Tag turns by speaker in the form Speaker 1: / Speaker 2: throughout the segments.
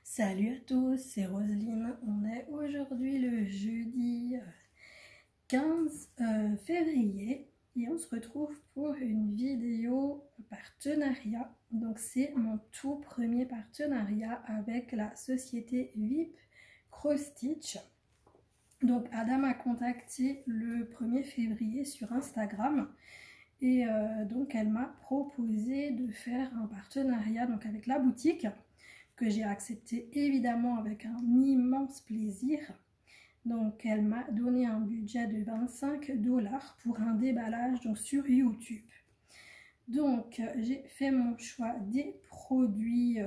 Speaker 1: Salut à tous, c'est Roselyne. On est aujourd'hui le jeudi 15 février et on se retrouve pour une vidéo partenariat. Donc c'est mon tout premier partenariat avec la société VIP Cross Stitch. Donc Ada m'a contacté le 1er février sur Instagram et donc elle m'a proposé de faire un partenariat donc avec la boutique, que j'ai accepté évidemment avec un immense plaisir. Donc elle m'a donné un budget de 25 $ pour un déballage donc sur YouTube. Donc j'ai fait mon choix des produits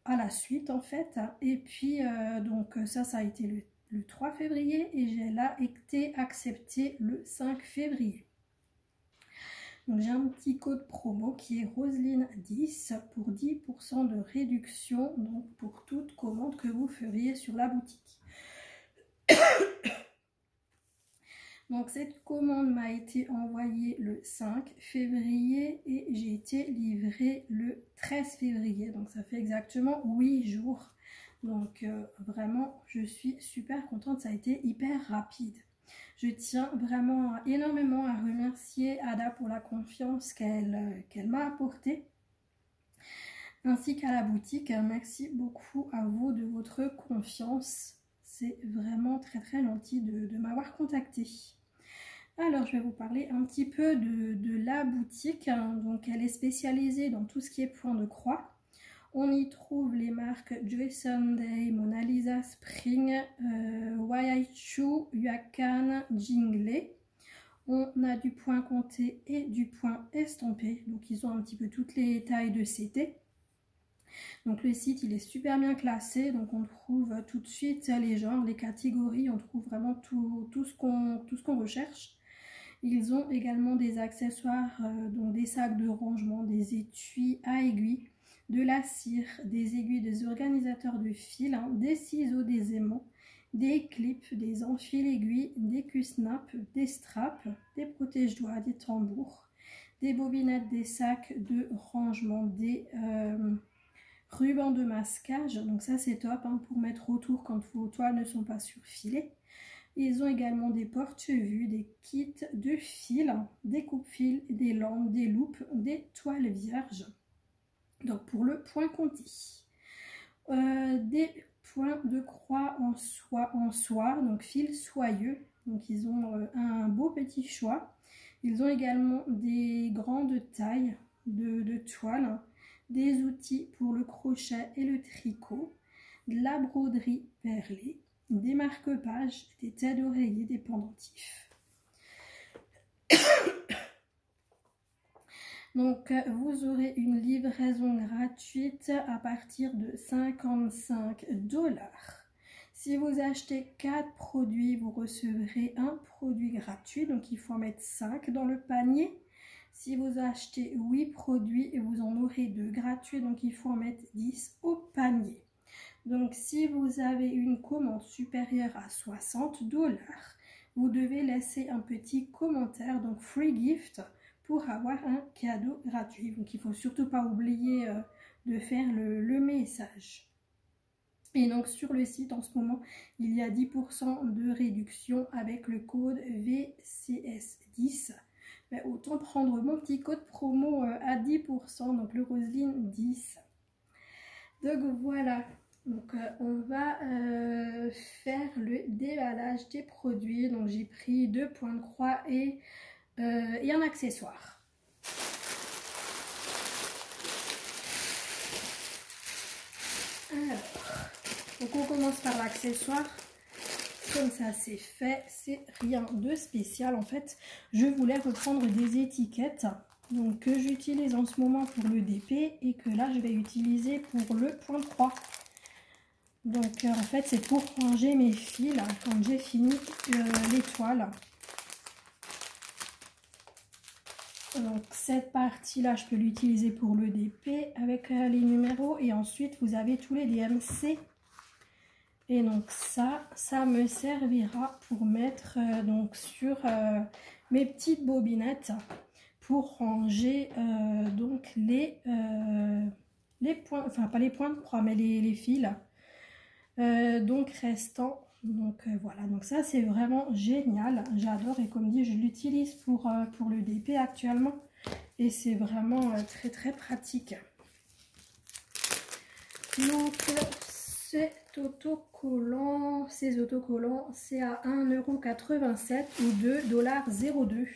Speaker 1: à la suite en fait. Et puis donc ça a été le 3 février et j'ai là été accepté le 5 février. Donc j'ai un petit code promo qui est Roselyne10 pour 10% de réduction donc pour toute commande que vous feriez sur la boutique. Donc cette commande m'a été envoyée le 5 février et j'ai été livrée le 13 février. Donc ça fait exactement 8 jours. Donc vraiment je suis super contente, ça a été hyper rapide. Je tiens vraiment énormément à remercier Ada pour la confiance qu'elle m'a apportée, ainsi qu'à la boutique. Merci beaucoup à vous de votre confiance. C'est vraiment très gentil de m'avoir contacté. Alors je vais vous parler un petit peu de la boutique. Donc elle est spécialisée dans tout ce qui est point de croix. On y trouve les marques Joy Sunday, Mona Lisa Spring, Waichu, Yuakan, Jingle. On a du point compté et du point estampé. Donc ils ont un petit peu toutes les tailles de CT. Donc le site il est super bien classé. Donc on trouve tout de suite les genres, les catégories. On trouve vraiment tout ce qu'on recherche. Ils ont également des accessoires, donc des sacs de rangement, des étuis à aiguilles, de la cire, des aiguilles, des organisateurs de fil, des ciseaux, des aimants, des clips, des enfile-aiguilles, des Q-snaps, des straps, des protège-doigts, des tambours, des bobinettes, des sacs de rangement, des rubans de masquage. Donc ça c'est top pour mettre autour quand vos toiles ne sont pas surfilées. Ils ont également des porte-vues, des kits de fil, des coupe-fils, des lampes, des loupes, des toiles vierges. Donc pour le point compté, des points de croix en soie, donc fil soyeux. Donc ils ont un beau petit choix. Ils ont également des grandes tailles de toiles, des outils pour le crochet et le tricot, de la broderie perlée, des marque-pages, des têtes d'oreiller, des pendentifs. Donc vous aurez une livraison gratuite à partir de 55 $. Si vous achetez 4 produits, vous recevrez un produit gratuit. Donc il faut en mettre 5 dans le panier. Si vous achetez 8 produits, vous en aurez 2 gratuits. Donc il faut en mettre 10 au panier. Donc si vous avez une commande supérieure à 60 $, vous devez laisser un petit commentaire, donc free gift, pour avoir un cadeau gratuit. Donc il ne faut surtout pas oublier de faire le message. Et donc sur le site en ce moment, il y a 10% de réduction avec le code VCS10. Mais autant prendre mon petit code promo à 10%, donc le Roselyne 10. Donc voilà. Donc on va faire le déballage des produits. Donc j'ai pris 2 points de croix et un accessoire. Alors, donc on commence par l'accessoire. Comme ça c'est fait, c'est rien de spécial en fait. Je voulais reprendre des étiquettes donc que j'utilise en ce moment pour le DP et que là je vais utiliser pour le point de croix. Donc en fait c'est pour ranger mes fils quand j'ai fini les toiles. Donc cette partie là je peux l'utiliser pour le DP avec les numéros et ensuite vous avez tous les DMC. Et donc ça me servira pour mettre donc sur mes petites bobinettes pour ranger donc les les points, enfin pas les points de croix, mais les fils. Donc restants. Donc voilà, donc ça c'est vraiment génial. J'adore et comme dit, je l'utilise pour le DP actuellement. Et c'est vraiment très très pratique. Donc ces autocollants, c'est à 1,87 € ou 2,02 $.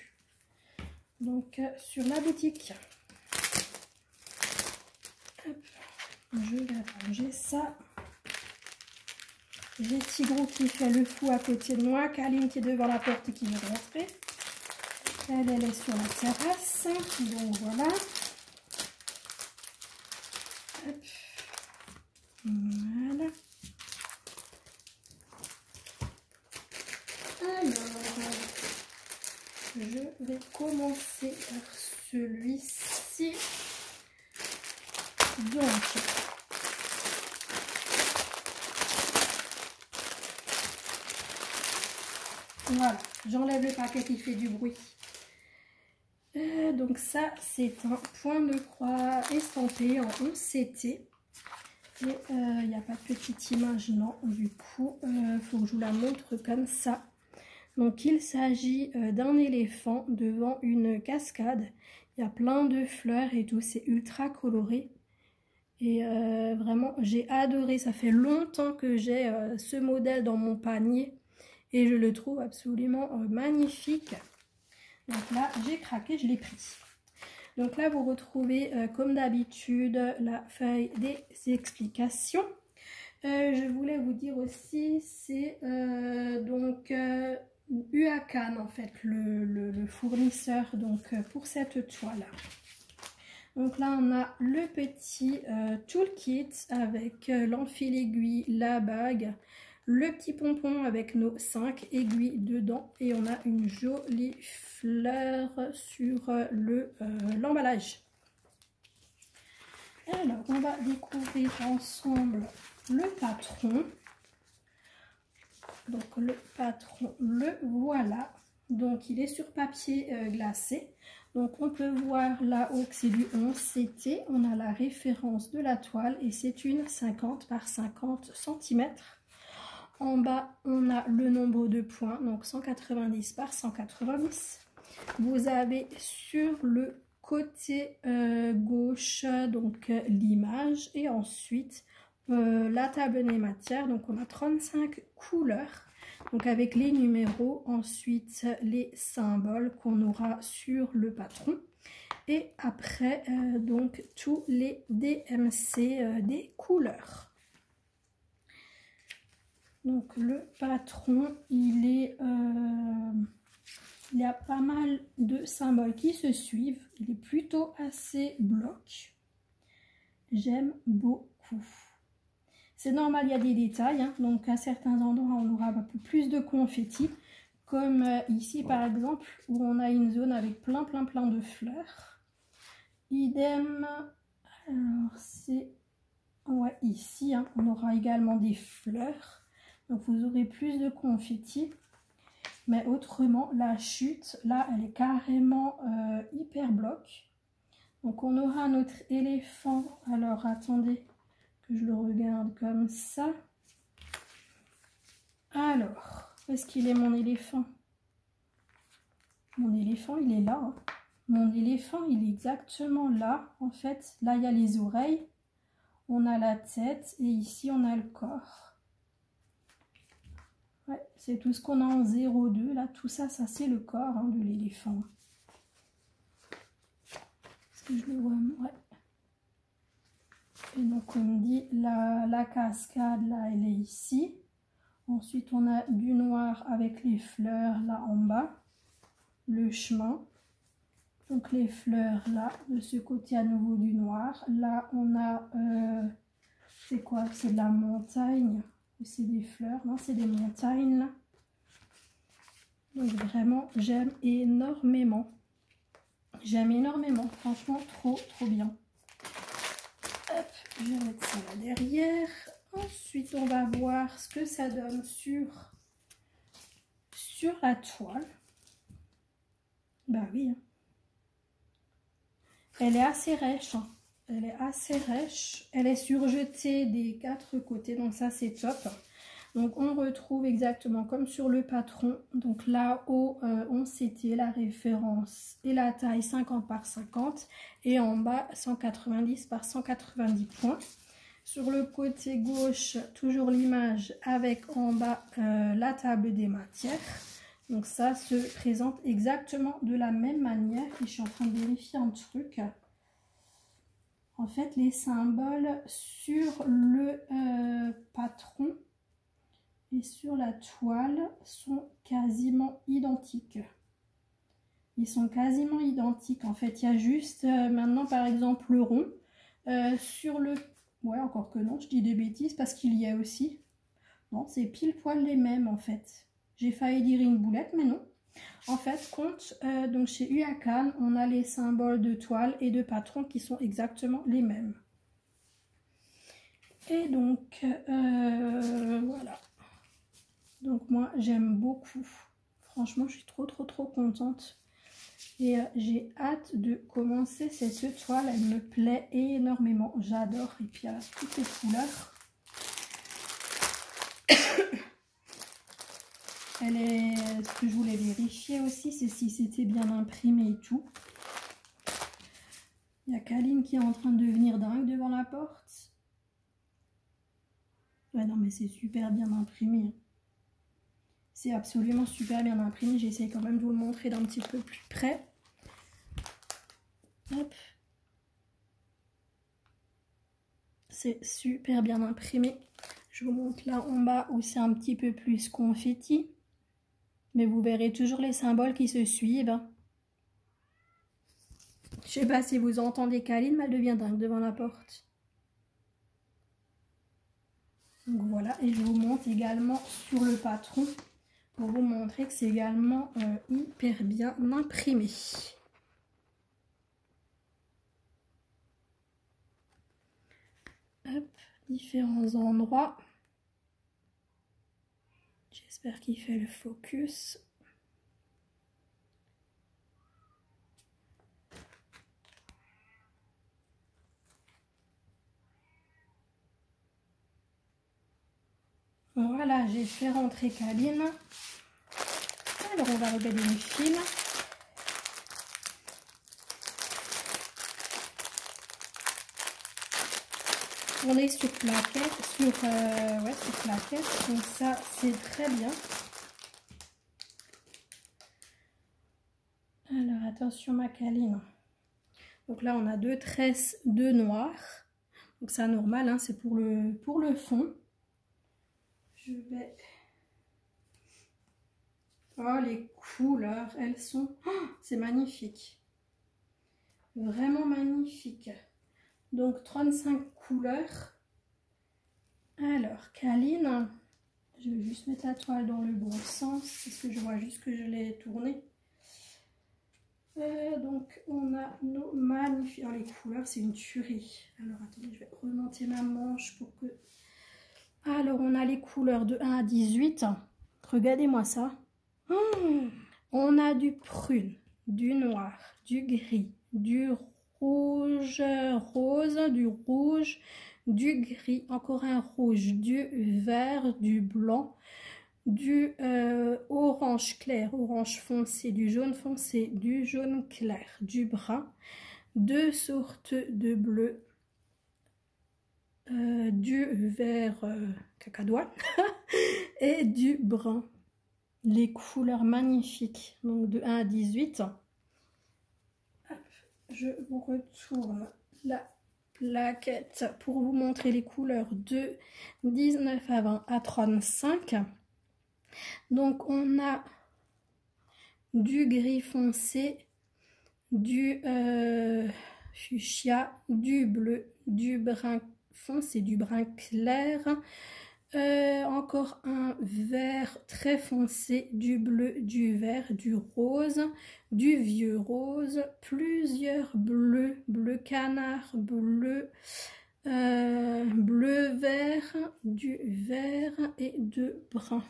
Speaker 1: Donc sur la boutique. Hop, je vais ranger ça. J'ai Tigrou qui fait le fou à côté de moi, Kaline qui est devant la porte et qui veut rentrer. Elle est sur la terrasse, donc voilà. Hop. Voilà. Alors, je vais commencer par celui-ci. Donc, voilà, j'enlève le paquet qui fait du bruit. Donc ça, c'est un point de croix estampé en 11CT. Et il n'y a pas de petite image, non. Du coup, il faut que je vous la montre comme ça. Donc il s'agit d'un éléphant devant une cascade. Il y a plein de fleurs et tout, c'est ultra coloré. Et vraiment, j'ai adoré. Ça fait longtemps que j'ai ce modèle dans mon panier. Et je le trouve absolument magnifique. Donc là, j'ai craqué, je l'ai pris. Donc là, vous retrouvez comme d'habitude la feuille des explications. Je voulais vous dire aussi, c'est donc UACAN en fait, le fournisseur donc pour cette toile. Donc là, on a le petit toolkit avec l'enfil aiguille, la bague, le petit pompon avec nos 5 aiguilles dedans et on a une jolie fleur sur l'emballage. Alors, on va découvrir ensemble le patron. Donc le patron, le voilà. Donc il est sur papier glacé. Donc on peut voir là-haut que c'est du 11CT. On a la référence de la toile et c'est une 50 par 50 cm. En bas, on a le nombre de points, donc 190 par 190. Vous avez sur le côté gauche donc l'image et ensuite la table des matières. Donc on a 35 couleurs, donc avec les numéros, ensuite les symboles qu'on aura sur le patron. Et après, donc tous les DMC des couleurs. Donc le patron, il y a pas mal de symboles qui se suivent. Il est plutôt assez bloc. J'aime beaucoup. C'est normal, il y a des détails. Hein, donc à certains endroits, on aura un peu plus de confettis. Comme ici par exemple, où on a une zone avec plein de fleurs. Idem. Alors c'est... Ouais, ici, hein, on aura également des fleurs. Donc vous aurez plus de confettis. Mais autrement, la chute, là, elle est carrément hyper bloc. Donc on aura notre éléphant. Alors attendez que je le regarde comme ça. Alors, où est-ce qu'il est mon éléphant? Mon éléphant, il est là. Hein. Mon éléphant, il est exactement là. En fait, là, il y a les oreilles. On a la tête et ici, on a le corps. Ouais, c'est tout ce qu'on a en 0,2. Là, tout ça, ça c'est le corps hein, de l'éléphant. Est-ce que je le vois? Ouais. Et donc, comme dit, la cascade, là, elle est ici. Ensuite, on a du noir avec les fleurs, là, en bas. Le chemin. Donc, les fleurs, là. De ce côté, à nouveau, du noir. Là, on a... c'est quoi? C'est de la montagne. C'est des fleurs, non, c'est des montagnes là. Donc vraiment, j'aime énormément. J'aime énormément, franchement, trop bien. Hop, je vais mettre ça là derrière. Ensuite, on va voir ce que ça donne sur la toile. Bah oui. Elle est assez rêche. Hein. Elle est assez rêche. Elle est surjetée des 4 côtés, donc ça c'est top. Donc on retrouve exactement comme sur le patron. Donc là-haut, on s'était la référence et la taille 50 par 50. Et en bas, 190 par 190 points. Sur le côté gauche, toujours l'image avec en bas la table des matières. Donc ça se présente exactement de la même manière. Et je suis en train de vérifier un truc. En fait, les symboles sur le patron et sur la toile sont quasiment identiques. Ils sont quasiment identiques. En fait, il y a juste maintenant, par exemple, le rond. Sur le... Ouais, encore que non, je dis des bêtises parce qu'il y a aussi... Non, c'est pile poil les mêmes, en fait. J'ai failli dire une boulette, mais non. En fait, donc chez Uakan, on a les symboles de toile et de patron qui sont exactement les mêmes. Et donc, voilà. Donc moi, j'aime beaucoup. Franchement, je suis trop contente. Et j'ai hâte de commencer cette toile. Elle me plaît énormément. J'adore. Et puis, elle a toutes les couleurs. Elle est... Ce que je voulais vérifier aussi, c'est si c'était bien imprimé et tout. Il y a Kaline qui est en train de devenir dingue devant la porte. Ouais, non, mais c'est super bien imprimé. C'est absolument super bien imprimé. J'essaie quand même de vous le montrer d'un petit peu plus près. Hop. C'est super bien imprimé. Je vous montre là en bas où c'est un petit peu plus confetti. Mais vous verrez toujours les symboles qui se suivent. Je sais pas si vous entendez Kaline, mais elle devient dingue devant la porte. Donc voilà, et je vous montre également sur le patron pour vous montrer que c'est également hyper bien imprimé. Hop, différents endroits. J'espère qu'il fait le focus. Voilà, j'ai fait rentrer Kaline. Alors, on va regarder le film. On est sur plaquette, sur plaquette, donc ça, c'est très bien. Alors, attention ma Kaline. Donc là, on a 2 tresses de noir. Donc c'est normal, hein, c'est pour le fond. Je vais... Oh, les couleurs, elles sont... Oh, c'est magnifique. Vraiment magnifique. Donc 35 couleurs. Alors, Kaline, je vais juste mettre la toile dans le bon sens parce que je vois juste que je l'ai tournée. Donc on a nos magnifiques... Oh, les couleurs, c'est une tuerie. Alors attendez, je vais remonter ma manche pour que... Alors on a les couleurs de 1 à 18. Regardez-moi ça. On a du prune, du noir, du gris, du rouge rose, du rouge, du gris, encore un rouge, du vert, du blanc, du orange clair, orange foncé, du jaune foncé, du jaune clair, du brun, 2 sortes de bleu, du vert cacadois et du brun. Les couleurs magnifiques, donc de 1 à 18. Hop, je vous retourne la plaquette pour vous montrer les couleurs de 19 à 20 à 35. Donc on a du gris foncé, du fuchsia, du bleu, du brun foncé, du brun clair, encore un vert très foncé, du bleu, du vert, du rose, du vieux rose, plusieurs bleus, bleu canard, bleu, bleu vert, du vert et de brun.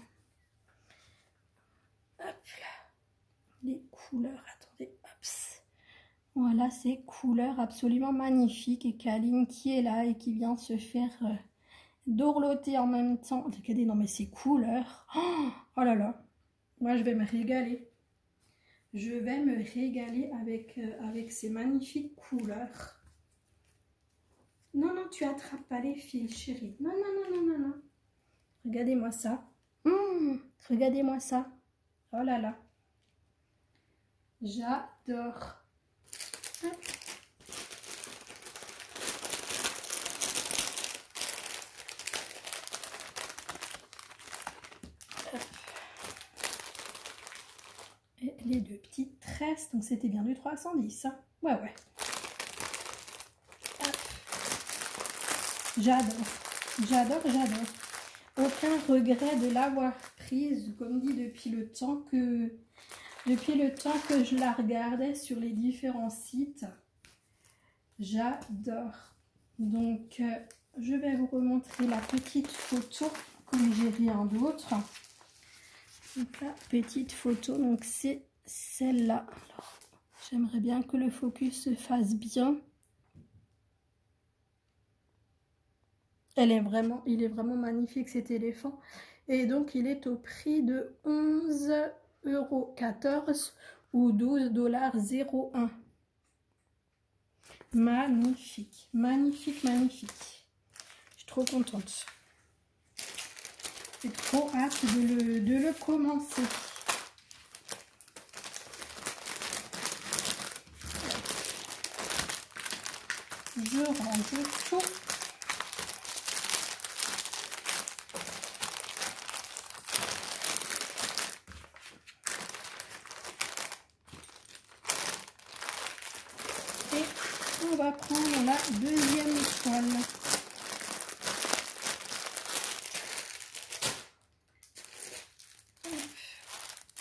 Speaker 1: Hop là. Les couleurs, attendez, hop. Voilà ces couleurs absolument magnifiques et Kaline qui est là et qui vient se faire dorloter en même temps. Regardez, non mais ces couleurs. Oh là là. Moi je vais me régaler. Je vais me régaler avec ces magnifiques couleurs. Non, non, tu attrapes pas les fils, chérie. Non, non, non, non, non, non. Regardez-moi ça. Regardez-moi ça. Oh là là. J'adore. Et les deux petites tresses. Donc c'était bien du 310. Hein. Ouais, ouais. J'adore. J'adore, j'adore. Aucun regret de l'avoir prise, comme dit, depuis le temps que je la regardais sur les différents sites. J'adore. Donc, je vais vous remontrer la petite photo, comme j'ai rien d'autre. Donc, la petite photo, donc c'est celle-là. Alors, j'aimerais bien que le focus se fasse bien. Il est vraiment magnifique cet éléphant. Et donc, il est au prix de 11,14 € ou 12,01 $. Magnifique, magnifique, magnifique. Je suis trop contente. J'ai trop hâte de le commencer. Je range tout. On va prendre la deuxième toile.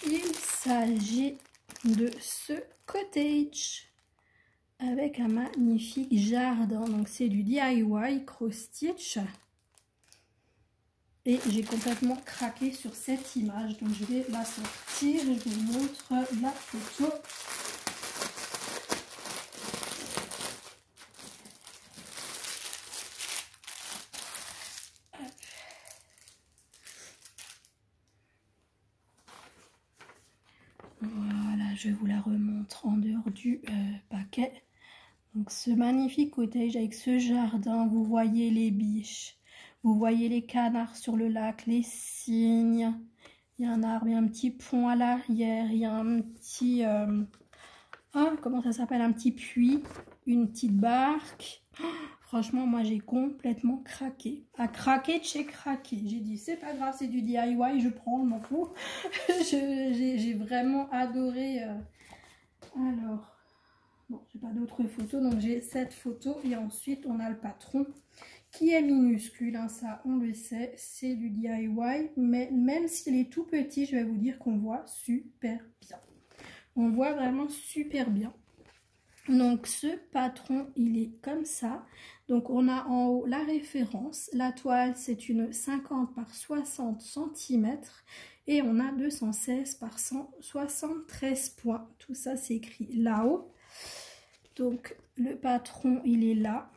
Speaker 1: Il s'agit de ce cottage avec un magnifique jardin. Donc c'est du DIY cross stitch. Et j'ai complètement craqué sur cette image. Donc je vais la sortir. Je vous montre la photo. Voilà, je vous la remontre en dehors du paquet. Donc ce magnifique cottage avec ce jardin, vous voyez les biches, vous voyez les canards sur le lac, les cygnes. Il y a un arbre, il y a un petit pont à l'arrière, il y a un petit... comment ça s'appelle? Un petit puits, une petite barque. Franchement, moi, j'ai complètement craqué. À craquer de chez craqué. J'ai dit, c'est pas grave, c'est du DIY, je prends, je m'en fous. J'ai vraiment adoré. Alors, bon, j'ai pas d'autres photos, donc j'ai cette photo. Et ensuite, on a le patron qui est minuscule. Hein, ça, on le sait, c'est du DIY. Mais même s'il est tout petit, je vais vous dire qu'on voit super bien. On voit vraiment super bien. Donc ce patron, il est comme ça. Donc on a en haut la référence. La toile, c'est une 50 par 60 cm. Et on a 216 par 173 points. Tout ça, c'est écrit là-haut. Donc le patron, il est là.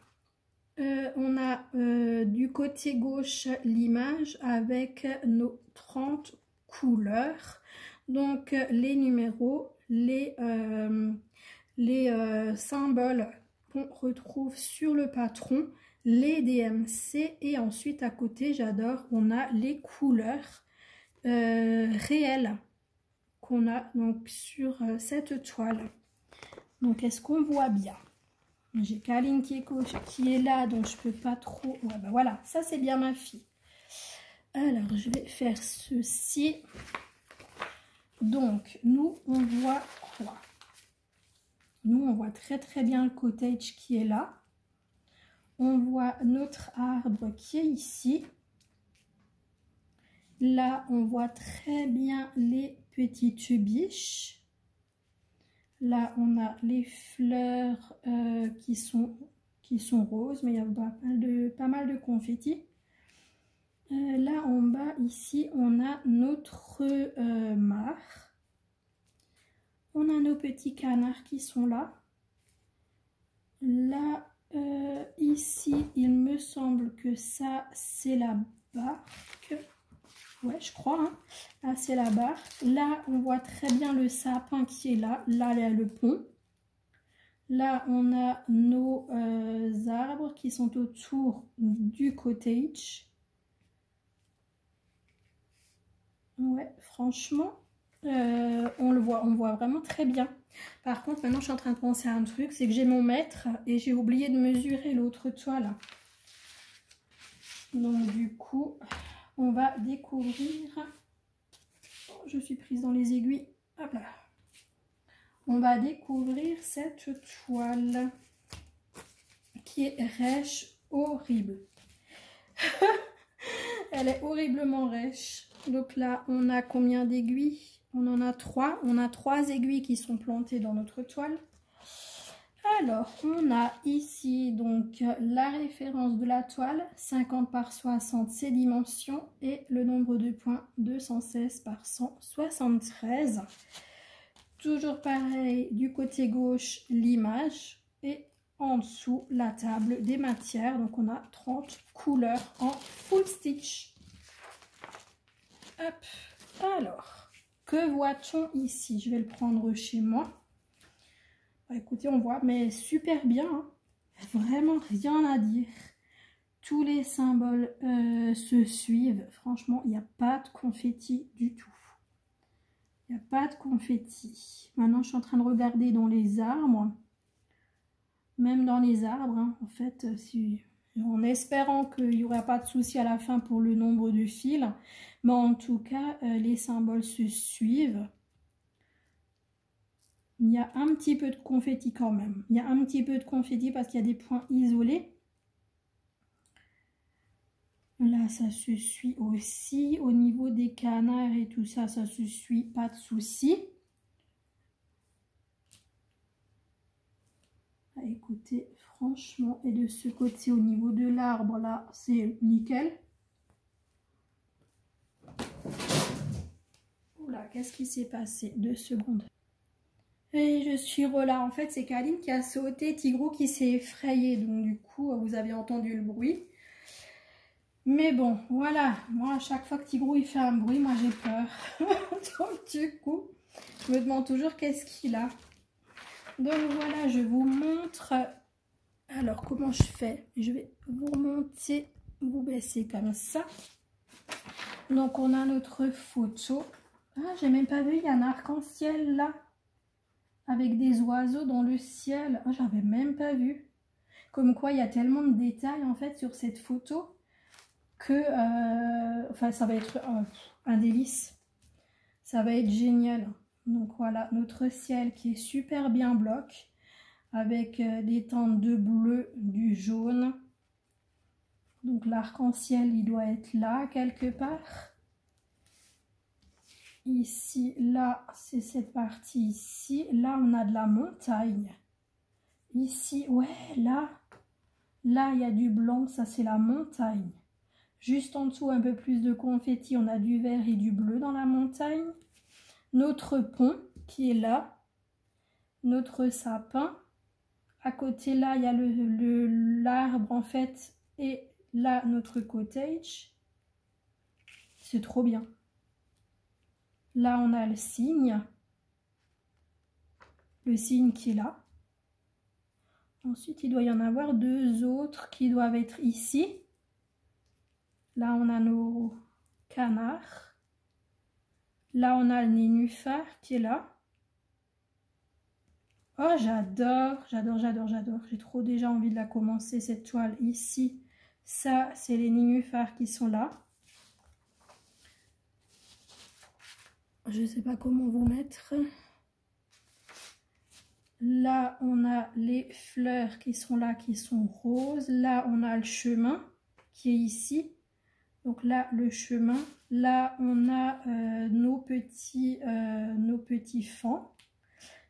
Speaker 1: On a du côté gauche l'image avec nos 30 couleurs. Donc les numéros, les symboles qu'on retrouve sur le patron, les DMC et ensuite à côté, j'adore, on a les couleurs réelles qu'on a donc sur cette toile. Donc est-ce qu'on voit bien? J'ai Kaline qui est là, donc je peux pas trop... Ouais, ben voilà, ça c'est bien ma fille. Alors je vais faire ceci. Donc nous on voit quoi? Nous, on voit très très bien le cottage qui est là. On voit notre arbre qui est ici. Là, on voit très bien les petites biches. Là, on a les fleurs qui sont roses, mais il y a pas mal de confettis. Là, en bas, ici, on a notre mare. On a nos petits canards qui sont là. Là, ici, il me semble que ça, c'est la barque. Ouais, je crois. Hein. Là, c'est la barque. Là, on voit très bien le sapin qui est là. Là, il y a le pont. Là, on a nos arbres qui sont autour du cottage. Ouais, franchement, on voit vraiment très bien. Par contre, maintenant, je suis en train de penser à un truc, c'est que j'ai mon mètre et j'ai oublié de mesurer l'autre toile. Donc, du coup, on va découvrir... Oh, je suis prise dans les aiguilles. Hop là. On va découvrir cette toile qui est rêche horrible. Elle est horriblement rêche. Donc là, on a combien d'aiguilles? On en a 3. On a 3 aiguilles qui sont plantées dans notre toile. Alors, on a ici donc la référence de la toile, 50 par 60, ses dimensions, et le nombre de points, 216 par 173. Toujours pareil, du côté gauche, l'image, et en dessous, la table des matières. Donc, on a 30 couleurs en full stitch. Hop, alors, que voit-on ici? Je vais le prendre chez moi. Bah, écoutez, on voit, mais super bien, hein. Vraiment rien à dire. Tous les symboles se suivent. Franchement, il n'y a pas de confetti du tout. Il n'y a pas de confetti. Maintenant, je suis en train de regarder dans les arbres. Même dans les arbres, hein, en fait, en espérant qu'il n'y aura pas de souci à la fin pour le nombre de fils. Mais en tout cas, les symboles se suivent. Il y a un petit peu de confetti quand même. Il y a un petit peu de confetti parce qu'il y a des points isolés. Là, ça se suit aussi. Au niveau des canards et tout ça, ça se suit, pas de souci. Ah, écoutez, franchement, et de ce côté, au niveau de l'arbre, là, c'est nickel. Oula, qu'est-ce qui s'est passé? 2 secondes. Et je suis là. En fait, c'est Kaline qui a sauté, Tigrou qui s'est effrayé. Donc, du coup, vous avez entendu le bruit. Mais bon, voilà. Moi, à chaque fois que Tigrou il fait un bruit, moi j'ai peur. Donc, du coup, je me demande toujours qu'est-ce qu'il a. Donc, voilà, je vous montre. Alors, comment je fais? Je vais vous remonter, vous baisser comme ça. Donc, on a notre photo. Ah, j'ai même pas vu, il y a un arc-en-ciel là. Avec des oiseaux dans le ciel. Oh, j'avais même pas vu. Comme quoi, il y a tellement de détails en fait sur cette photo que enfin, ça va être un délice. Ça va être génial. Donc voilà, notre ciel qui est super bien bloc avec des teintes de bleu, du jaune. Donc l'arc-en-ciel, il doit être là quelque part. Ici, là, c'est cette partie ici. Là, on a de la montagne. Ici, ouais, là, il y a du blanc, ça c'est la montagne. Juste en dessous, un peu plus de confetti, on a du vert et du bleu dans la montagne. Notre pont qui est là. Notre sapin. À côté, là, il y a l'arbre en fait. Et là, notre cottage. C'est trop bien. Là, on a le cygne. Le cygne qui est là. Ensuite, il doit y en avoir 2 autres qui doivent être ici. Là, on a nos canards. Là, on a le nénuphar qui est là. Oh, j'adore, j'adore, j'adore, j'adore. J'ai trop déjà envie de la commencer, cette toile. Ici, ça, c'est les nénuphars qui sont là. Je ne sais pas comment vous mettre. Là, on a les fleurs qui sont là, qui sont roses. Là, on a le chemin qui est ici. Donc là, le chemin. Là, on a nos petits fans.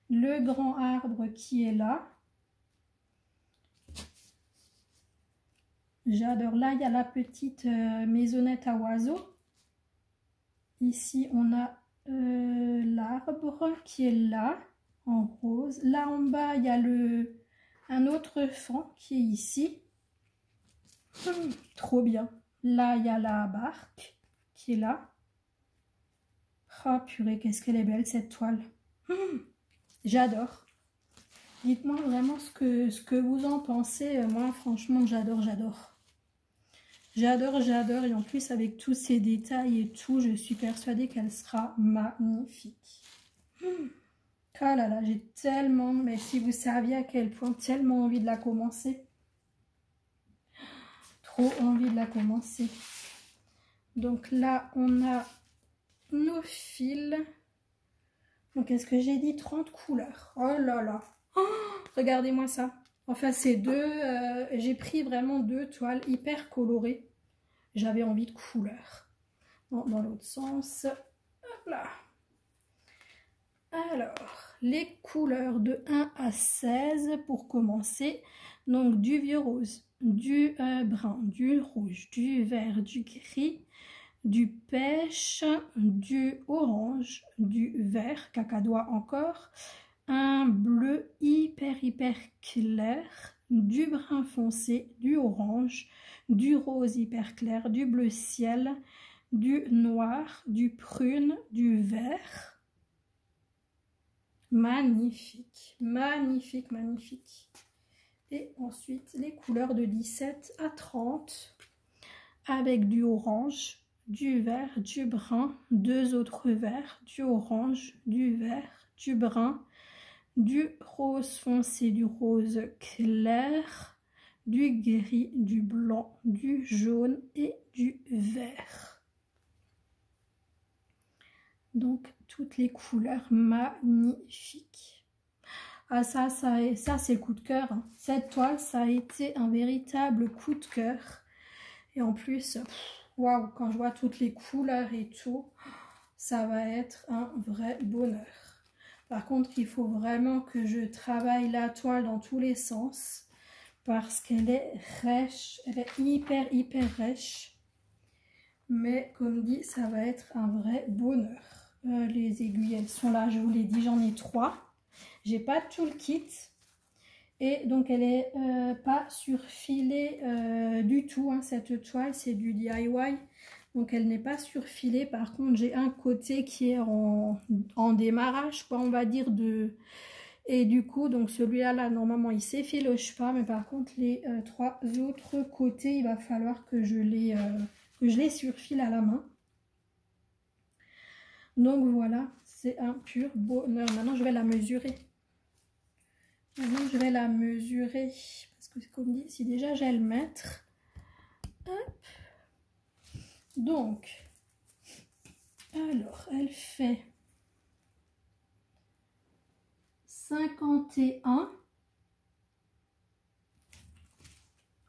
Speaker 1: Le grand arbre qui est là. J'adore. Là, il y a la petite maisonnette à oiseaux. Ici, on a l'arbre qui est là, en rose. Là, en bas, il y a un autre fond qui est ici. Trop bien. Là, il y a la barque qui est là. Oh purée, qu'est-ce qu'elle est belle cette toile. J'adore. Dites-moi vraiment ce que vous en pensez. Moi, franchement, j'adore, j'adore. J'adore, j'adore. Et en plus, avec tous ces détails et tout, je suis persuadée qu'elle sera magnifique. Oh là là, j'ai tellement, mais si vous saviez à quel point, tellement envie de la commencer. Trop envie de la commencer. Donc là, on a nos fils. Donc, est-ce que j'ai dit 30 couleurs? Oh là là. Oh, regardez-moi ça. Enfin, c'est deux. J'ai pris vraiment deux toiles hyper colorées. J'avais envie de couleurs. Bon, dans l'autre sens. Hop là. Alors, les couleurs de 1 à 16 pour commencer. Donc, du vieux rose, du brun, du rouge, du vert, du gris, du pêche, du orange, du vert, cacadois encore, un bleu hyper clair, du brun foncé, du orange, du rose hyper clair, du bleu ciel, du noir, du prune, du vert. Magnifique, magnifique, magnifique. Et ensuite les couleurs de 17 à 30 avec du orange, du vert, du brun, deux autres verts, du orange, du vert, du brun, du rose foncé, du rose clair, du gris, du blanc, du jaune et du vert. Donc toutes les couleurs magnifiques. Ah ça c'est coup de cœur. Hein. Cette toile, ça a été un véritable coup de cœur. Et en plus, waouh, quand je vois toutes les couleurs et tout, ça va être un vrai bonheur. Par contre, il faut vraiment que je travaille la toile dans tous les sens parce qu'elle est rêche, elle est hyper rêche. Mais comme dit, ça va être un vrai bonheur. Les aiguilles, elles sont là, je vous l'ai dit, j'en ai 3. J'ai pas tout le kit. Et donc elle est pas surfilée du tout, hein, cette toile, c'est du DIY. Donc elle n'est pas surfilée. Par contre, j'ai un côté qui est en démarrage, quoi, on va dire. Et du coup, donc celui-là, là, normalement, il s'effiloche pas. Mais par contre, les 3 autres côtés, il va falloir que je les surfile à la main. Donc voilà, c'est un pur bonheur. Maintenant, je vais la mesurer. Maintenant, je vais la mesurer. Parce que, comme dit, si déjà j'ai le mètre. Hop. Donc, alors, elle fait 51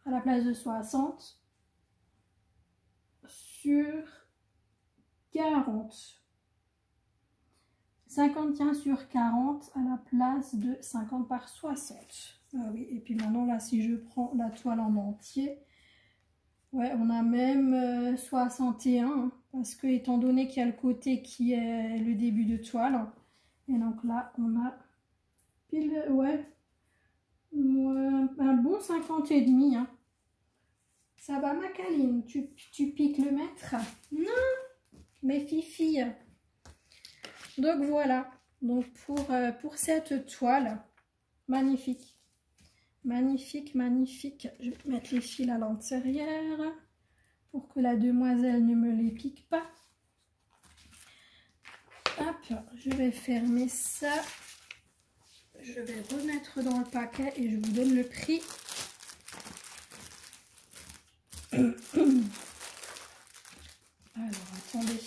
Speaker 1: à la place de 60 sur 40. 51 sur 40 à la place de 50 par 60. Ah oui, et puis maintenant là, si je prends la toile en entier, ouais, on a même 61, hein, parce que étant donné qu'il y a le côté qui est le début de toile, et donc là, on a pile, ouais, un bon 50 et demi, hein. Ça va, ma câline, tu piques le mètre? Non, mes filles. Donc voilà, donc pour cette toile, magnifique, magnifique, magnifique. Je vais mettre les fils à l'intérieur pour que la demoiselle ne me les pique pas. Hop, je vais fermer ça. Je vais remettre dans le paquet et je vous donne le prix. Alors, attendez.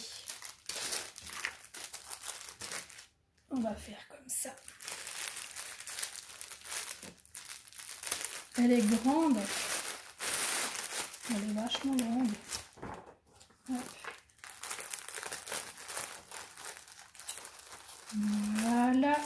Speaker 1: On va faire comme ça. Elle est grande. Elle est vachement grande. Hop. Voilà.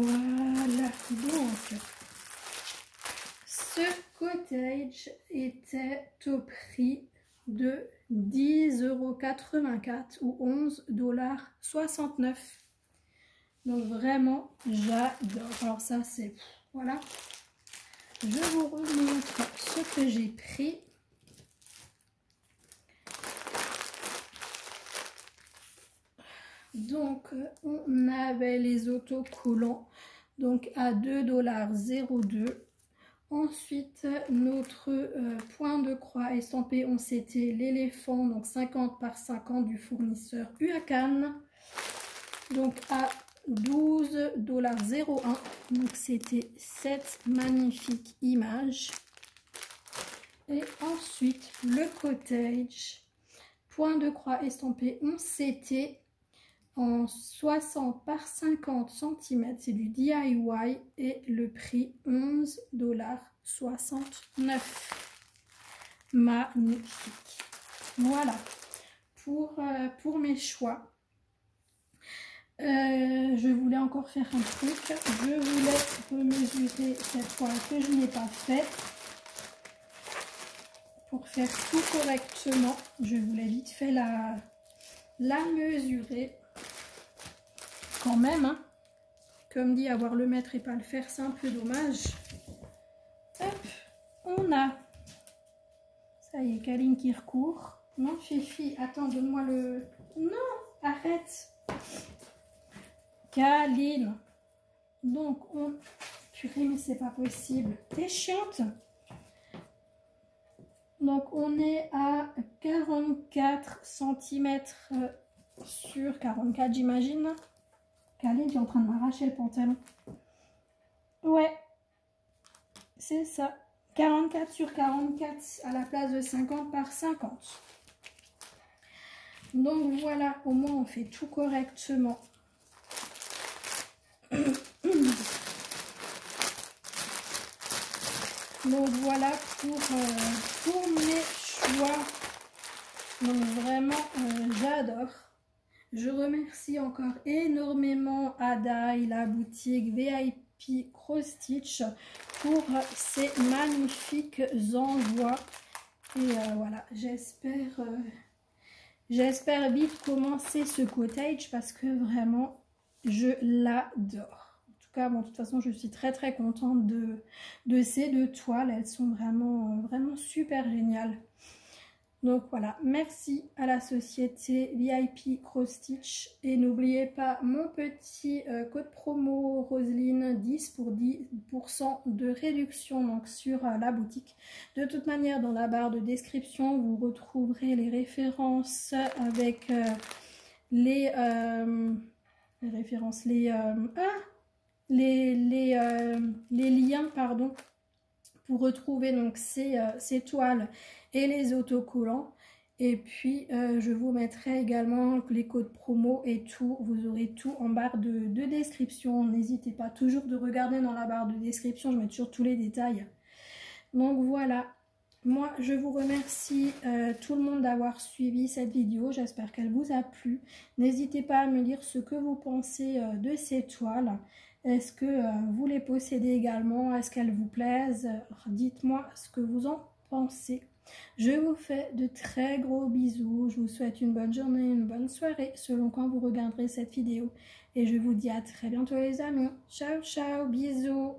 Speaker 1: Voilà, donc ce cottage était au prix de 10,84 € ou 11,69 $. Donc vraiment, j'adore. Alors ça, c'est... Voilà. Je vous remontre ce que j'ai pris. Donc, on avait les autocollants donc à 2,02 $. Ensuite, notre point de croix estampé, c'était l'éléphant, donc 50 par 50 du fournisseur UACAN, donc à 12,01 $. Donc, c'était cette magnifique image. Et ensuite, le cottage, point de croix estampé, c'était en 60 par 50 cm, c'est du DIY et le prix 11,69 $. Magnifique. Voilà pour mes choix. Je voulais encore faire un truc. Je voulais remesurer cette toile que je n'ai pas fait. Pour faire tout correctement, je voulais vite fait la mesurer. Quand même, hein. Comme dit, avoir le mètre et pas le faire, c'est un peu dommage. Hop, on a. Ça y est, Kaline qui recourt. Non, Fifi, attends, donne-moi le... Non, arrête. Kaline. Donc, on... Purée, mais c'est pas possible. T'es chiante. Donc, on est à 44 cm sur 44, j'imagine. Kaline, tu es en train de m'arracher le pantalon. Ouais, c'est ça. 44 sur 44 à la place de 50 par 50. Donc voilà, au moins on fait tout correctement. Donc voilà pour mes choix. Donc vraiment, j'adore. Je remercie encore énormément Ada et la boutique VIP Cross Stitch pour ces magnifiques envois. Et voilà, j'espère vite commencer ce cottage parce que vraiment, je l'adore. En tout cas, bon, de toute façon, je suis très très contente de ces deux toiles. Elles sont vraiment, vraiment super géniales. Donc voilà, merci à la société VIP Cross Stitch et n'oubliez pas mon petit code promo Roseline 10 pour 10% de réduction donc sur la boutique. De toute manière, dans la barre de description, vous retrouverez les références avec les liens, pardon, pour retrouver donc ces toiles et les autocollants. Et puis je vous mettrai également les codes promo et tout, vous aurez tout en barre de description. N'hésitez pas toujours de regarder dans la barre de description, je mets toujours tous les détails. Donc voilà, moi je vous remercie tout le monde d'avoir suivi cette vidéo, j'espère qu'elle vous a plu. N'hésitez pas à me dire ce que vous pensez de ces toiles. Est-ce que vous les possédez également? Est-ce qu'elles vous plaisent? Dites-moi ce que vous en pensez. Je vous fais de très gros bisous. Je vous souhaite une bonne journée, une bonne soirée, selon quand vous regarderez cette vidéo. Et je vous dis à très bientôt les amis. Ciao, ciao, bisous.